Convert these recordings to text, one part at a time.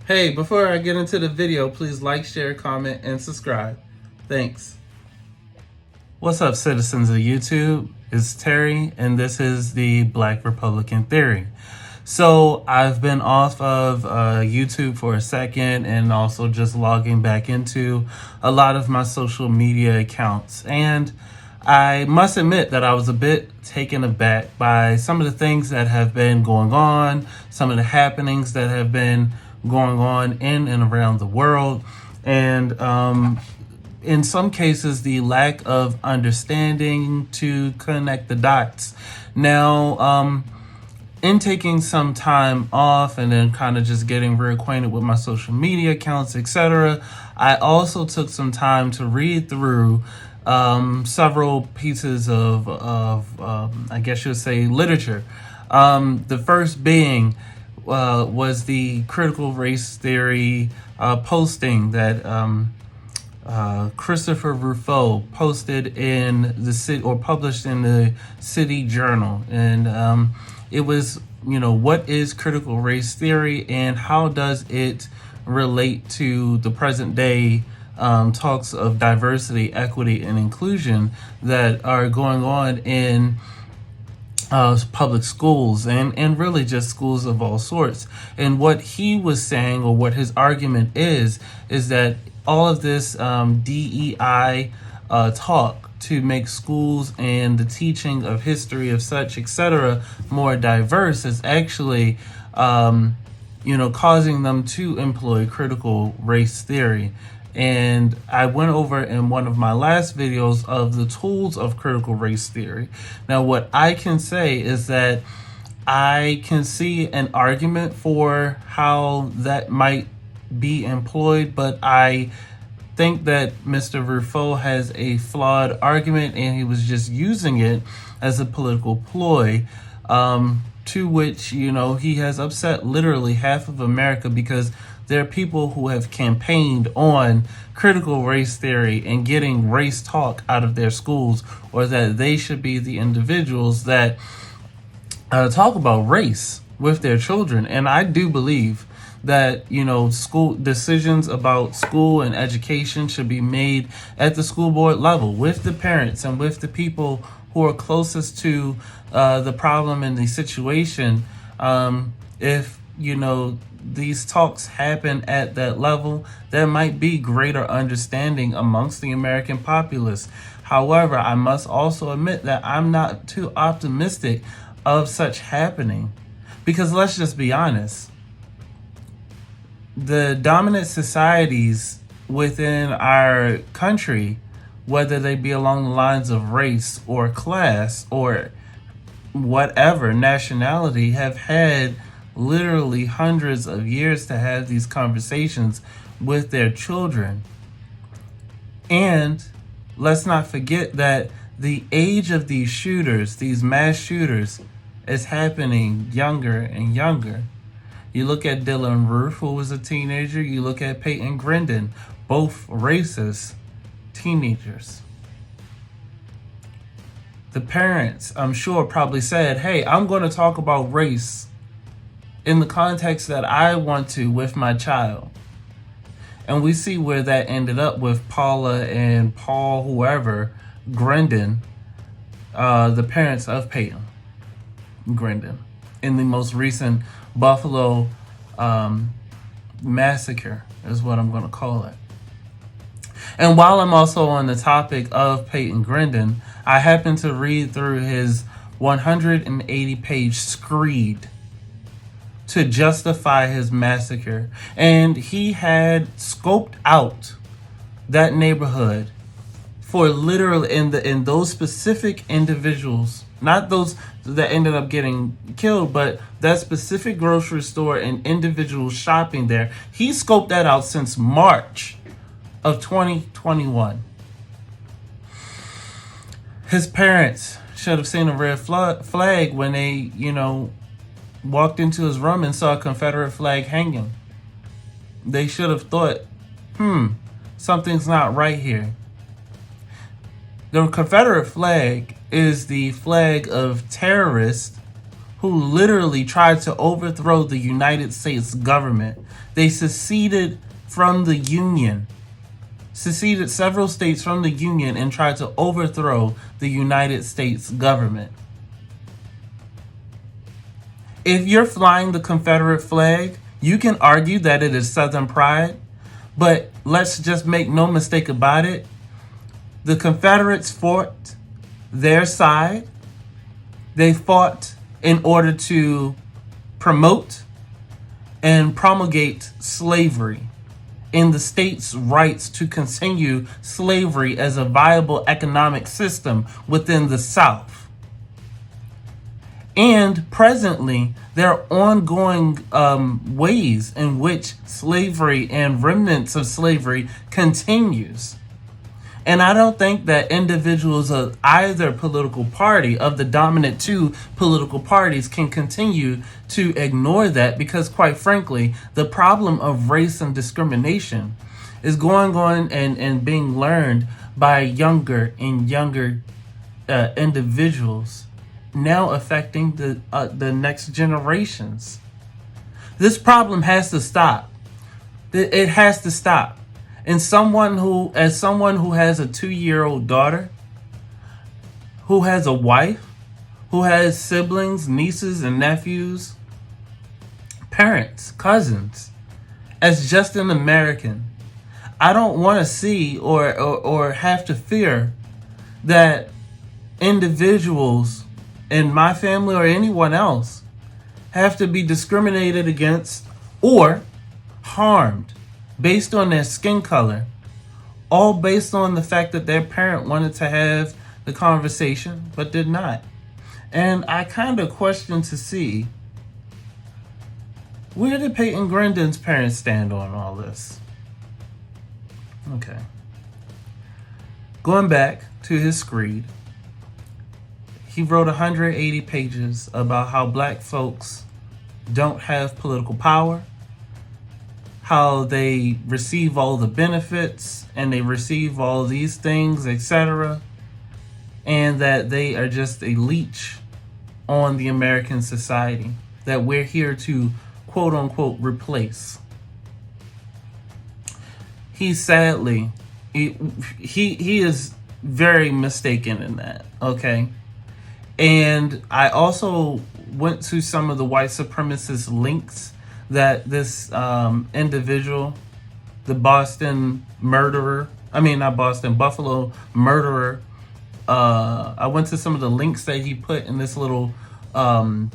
Hey, before I get into the video, please like, share, comment, and subscribe. Thanks. What's up, citizens of YouTube? It's Terry, and this is the Black Republican Theory. So I've been off of YouTube for a second and also just logging back into a lot of my social media accounts. And I must admit that I was a bit taken aback by some of the things that have been going on, some of the happenings that have been going on in and around the world. And in some cases, the lack of understanding to connect the dots. Now, in taking some time off and then kind of just getting reacquainted with my social media accounts, etc., I also took some time to read through several pieces of I guess you would say, literature. The first being was the critical race theory posting that Christopher Rufo posted in the city, or published in the City Journal. And it was, what is critical race theory and how does it relate to the present day talks of diversity, equity, and inclusion that are going on in public schools and really just schools of all sorts. And what he was saying, or what his argument is that all of this DEI talk to make schools and the teaching of history of such, etc., more diverse is actually, causing them to employ critical race theory. And I went over in one of my last videos of the tools of critical race theory. Now, what I can say is that I can see an argument for how that might be employed, but I think that Mr. Rufo has a flawed argument and he was just using it as a political ploy, to which, he has upset literally half of America, because there are people who have campaigned on critical race theory and getting race talk out of their schools, or that they should be the individuals that talk about race with their children. And I do believe that, school decisions about school and education should be made at the school board level with the parents and with the people who are closest to the problem and the situation. If, these talks happen at that level, there might be greater understanding amongst the American populace. However, I must also admit that I'm not too optimistic of such happening, because let's just be honest, the dominant societies within our country, whether they be along the lines of race or class or whatever nationality, have had literally hundreds of years to have these conversations with their children. And let's not forget that the age of these shooters, these mass shooters, is happening younger and younger. You look at Dylan Roof, who was a teenager. You look at Peyton Grindon, both racist teenagers. The parents, I'm sure, probably said, hey, I'm going to talk about race in the context that I want to with my child. And we see where that ended up with Paula and Paul, whoever, Grindon, the parents of Peyton Grindon, in the most recent Buffalo massacre, is what I'm going to call it. And while I'm also on the topic of Peyton Grindon, I happened to read through his 180-page screed to justify his massacre. And he had scoped out that neighborhood for literally in those specific individuals, not those that ended up getting killed, but that specific grocery store and individuals shopping there. He scoped that out since March of 2021. His parents should have seen a red flag when they, walked into his room and saw a Confederate flag hanging. They should have thought, something's not right here. The Confederate flag is the flag of terrorists who literally tried to overthrow the United States government. They seceded from the Union, seceded several states from the Union and tried to overthrow the United States government. If you're flying the Confederate flag, you can argue that it is Southern pride, but let's just make no mistake about it. The Confederates fought their side. They fought in order to promote and promulgate slavery and the states' rights to continue slavery as a viable economic system within the South. And presently, there are ongoing ways in which slavery and remnants of slavery continues. And I don't think that individuals of either political party, of the dominant two political parties, can continue to ignore that, because quite frankly, the problem of race and discrimination is going on and being learned by younger and younger individuals, now affecting the next generations. This problem has to stop. It has to stop. And as someone who has a 2-year-old daughter, who has a wife, who has siblings, nieces and nephews, parents, cousins, as just an American, I don't want to see or have to fear that individuals in my family or anyone else have to be discriminated against or harmed based on their skin color, all based on the fact that their parent wanted to have the conversation but did not. And I kind of question to see, where did Peyton Grandin's parents stand on all this? Okay. Going back to his screed, he wrote 180 pages about how black folks don't have political power, how they receive all the benefits and they receive all these things, etc., and that they are just a leech on the American society that we're here to quote unquote replace. He sadly, he is very mistaken in that, okay? And I also went to some of the white supremacist links that this individual, the Buffalo murderer, I went to some of the links that he put in this little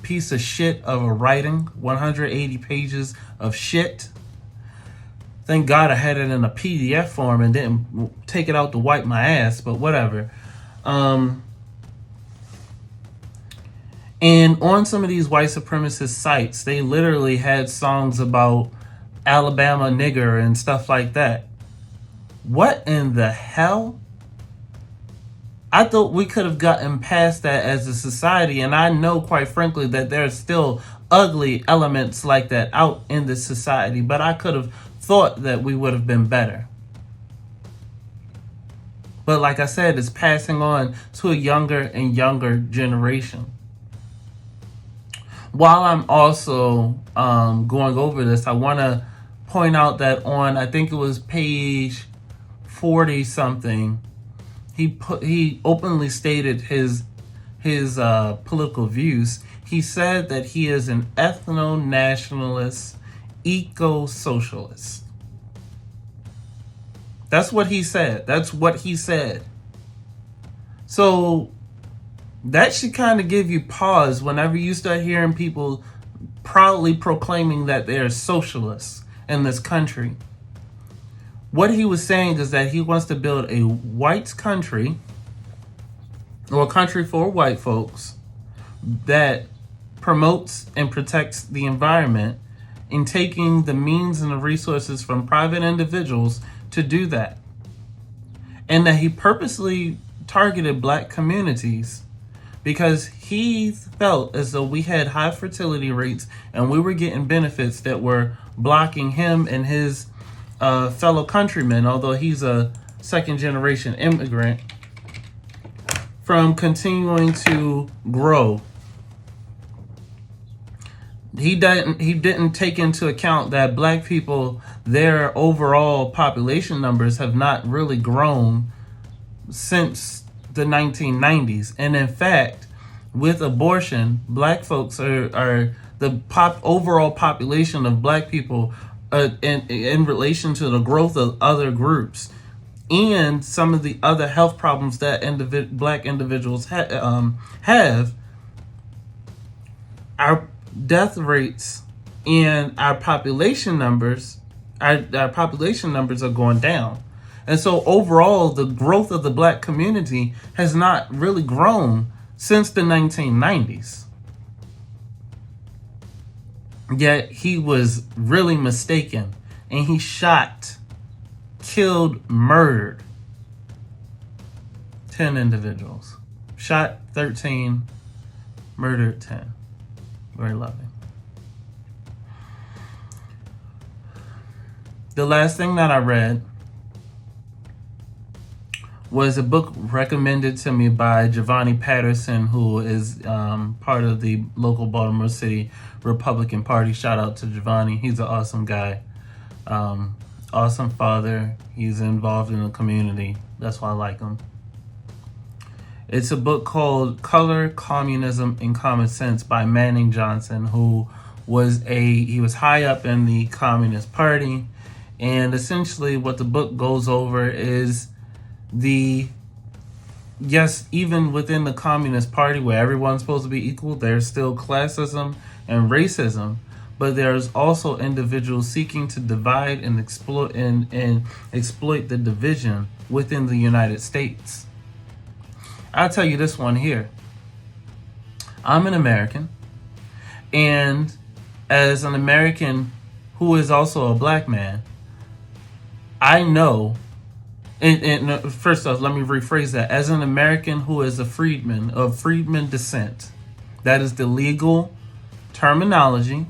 piece of shit of a writing, 180 pages of shit. Thank God I had it in a PDF form and didn't take it out to wipe my ass, but whatever. And on some of these white supremacist sites, they literally had songs about Alabama nigger and stuff like that. What in the hell? I thought we could have gotten past that as a society, and I know, quite frankly, that there's still ugly elements like that out in this society, but I could have thought that we would have been better. But like I said, it's passing on to a younger and younger generation. While I'm also going over this, I want to point out that on, I think it was page 40 something, he openly stated his political views. He said that he is an ethno-nationalist, eco-socialist. That's what he said. That's what he said. So that should kind of give you pause whenever you start hearing people proudly proclaiming that they're socialists in this country. What he was saying is that he wants to build a white country, or a country for white folks, that promotes and protects the environment, in taking the means and the resources from private individuals to do that. And that he purposely targeted black communities because he felt as though we had high fertility rates and we were getting benefits that were blocking him and his fellow countrymen, although he's a second-generation immigrant, from continuing to grow. he didn't take into account that black people, their overall population numbers have not really grown since the 1990s. And in fact, with abortion, black folks are the overall population of black people in relation to the growth of other groups and some of the other health problems that black individuals have. Our death rates and our population numbers are going down. And so overall, the growth of the black community has not really grown since the 1990s. Yet he was really mistaken, and he shot, killed, murdered 10 individuals. Shot 13, murdered 10. Very loving. The last thing that I read was a book recommended to me by Giovanni Patterson, who is part of the local Baltimore City Republican Party. Shout out to Giovanni. He's an awesome guy. Awesome father. He's involved in the community. That's why I like him. It's a book called Color, Communism, and Commonsense by Manning Johnson, who was high up in the Communist Party. And essentially what the book goes over is even within the Communist Party, where everyone's supposed to be equal, there's still classism and racism, but there's also individuals seeking to divide and exploit the division within the United States. I'll tell you this one here. I'm an American, and as an American who is also a black man, I know, and first off, let me rephrase that. As an American who is a freedman of freedman descent, that is the legal terminology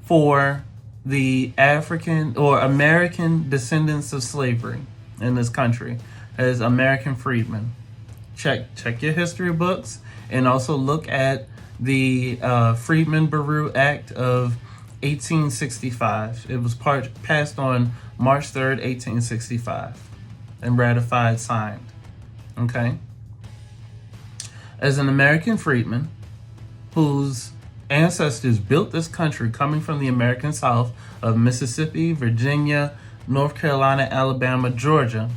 for the African or American descendants of slavery in this country, as American freedmen. Check your history books, and also look at the Freedmen-Bureau Act of 1865. It was passed on March 3rd, 1865, and ratified, signed. Okay? As an American freedman whose ancestors built this country coming from the American South of Mississippi, Virginia, North Carolina, Alabama, Georgia,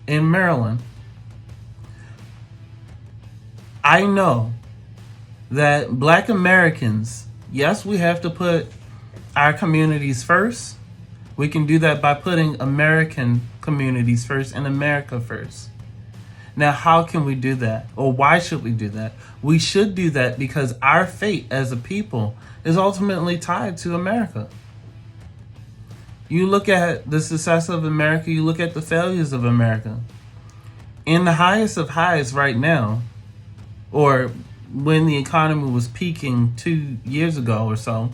and Maryland, I know that black Americans, yes, we have to put our communities first. We can do that by putting American communities first and America first. Now, how can we do that? Or why should we do that? We should do that because our fate as a people is ultimately tied to America. You look at the success of America, you look at the failures of America. In the highest of highs right now, or when the economy was peaking 2 years ago or so,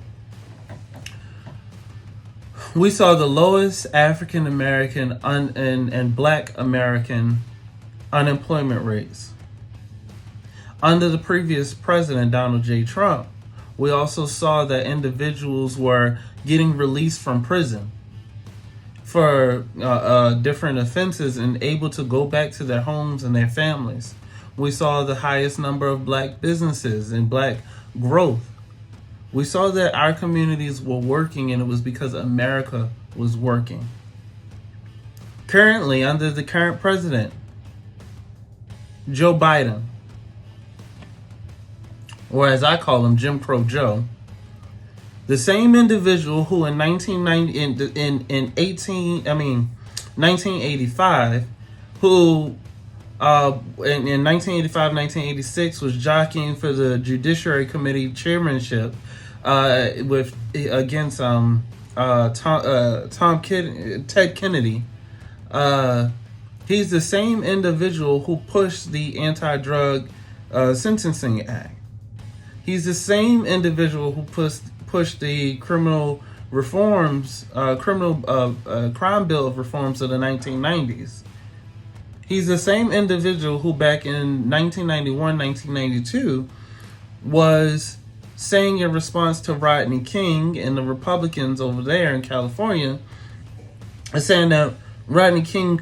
we saw the lowest African American and Black American unemployment rates. Under the previous president, Donald J. Trump, we also saw that individuals were getting released from prison for different offenses and able to go back to their homes and their families. We saw the highest number of black businesses and black growth. We saw that our communities were working, and it was because America was working. Currently, under the current president, Joe Biden, or as I call him, Jim Crow Joe, the same individual who in 1985, who in 1985, 1986 was jockeying for the Judiciary Committee chairmanship against Ted Kennedy. He's the same individual who pushed the Anti-Drug Sentencing Act. He's the same individual who pushed the criminal reforms, crime bill of reforms of the 1990s. He's the same individual who back in 1991, 1992 was saying in response to Rodney King and the Republicans over there in California, is saying that Rodney King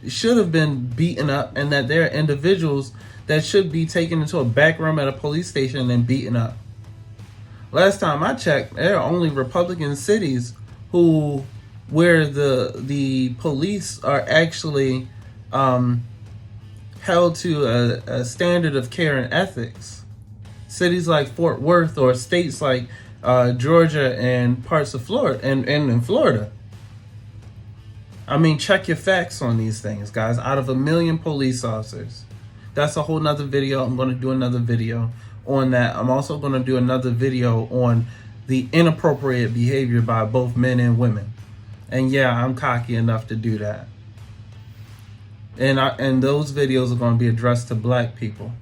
should have been beaten up, and that there are individuals that should be taken into a back room at a police station and beaten up. Last time I checked, there are only Republican cities where the police are actually held to a standard of care and ethics. Cities like Fort Worth, or states like Georgia and parts of Florida and in Florida. I mean, check your facts on these things, guys. Out of 1 million police officers. That's a whole nother video. I'm going to do another video on that. I'm also going to do another video on the inappropriate behavior by both men and women. And yeah, I'm cocky enough to do that. And those videos are going to be addressed to black people,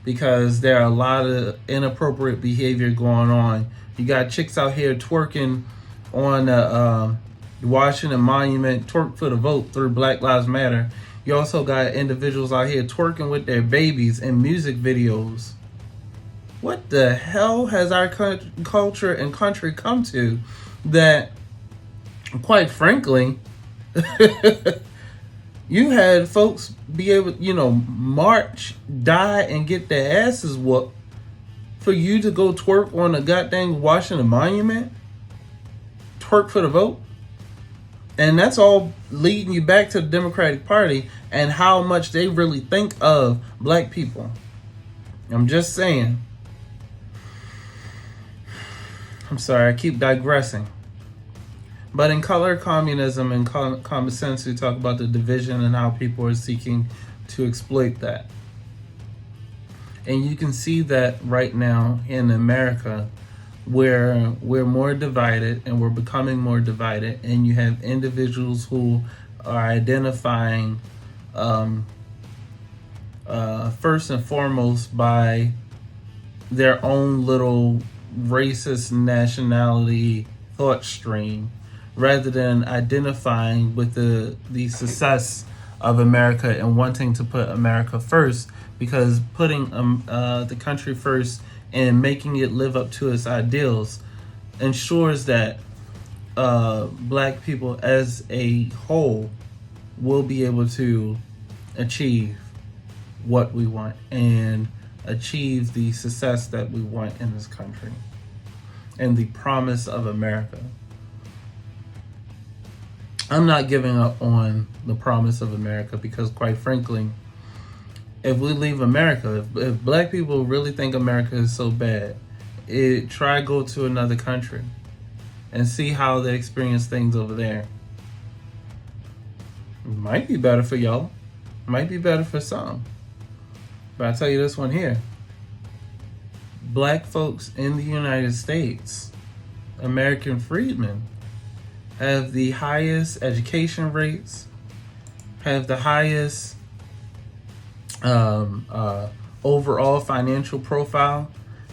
because there are a lot of inappropriate behavior going on. You got chicks out here twerking on the Washington Monument, twerk for the vote through Black Lives Matter. You also got individuals out here twerking with their babies in music videos. What the hell has our culture and country come to that, quite frankly, you had folks be able, march, die, and get their asses whooped for you to go twerk on a goddamn Washington Monument? Twerk for the vote? And that's all leading you back to the Democratic Party and how much they really think of black people. I'm just saying. I'm sorry, I keep digressing. But in Color, Communism, and Commonsense, we talk about the division and how people are seeking to exploit that. And you can see that right now in America, where we're more divided and we're becoming more divided, and you have individuals who are identifying first and foremost by their own little racist nationality thought stream, rather than identifying with the success of America and wanting to put America first, because putting the country first and making it live up to its ideals ensures that black people as a whole will be able to achieve what we want and achieve the success that we want in this country and the promise of America. I'm not giving up on the promise of America, because quite frankly, if we leave America, if black people really think America is so bad, try go to another country and see how they experience things over there. It might be better for y'all. Might be better for some. But I'll tell you this one here. Black folks in the United States, American freedmen, have the highest education rates, have the highest overall financial profile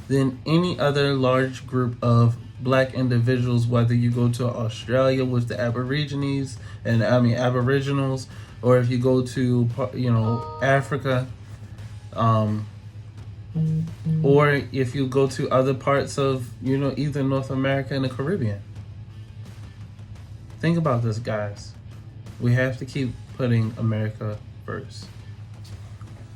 than any other large group of black individuals, whether you go to Australia with the Aboriginals, or if you go to, Africa, or if you go to other parts of, either North America and the Caribbean. Think about this, guys. We have to keep putting America first.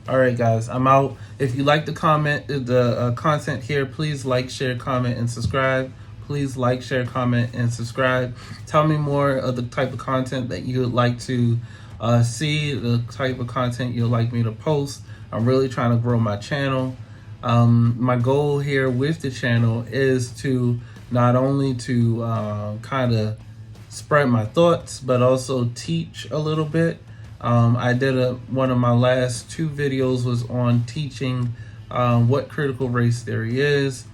All right, guys, I'm out. If you like the content here, please like, share, comment, and subscribe. Please like, share, comment, and subscribe. Tell me more of the type of content that you would like to see, the type of content you'd like me to post. I'm really trying to grow my channel. My goal here with the channel is to not only to kind of spread my thoughts, but also teach a little bit. I did one of my last 2 videos was on teaching what critical race theory is,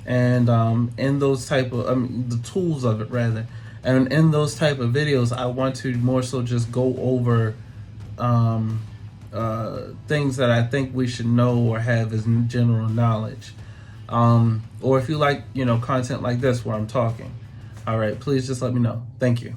and in those type of the tools of it rather. And in those type of videos, I want to more so just go over things that I think we should know or have as general knowledge. Or if you like, content like this where I'm talking. All right, please just let me know. Thank you.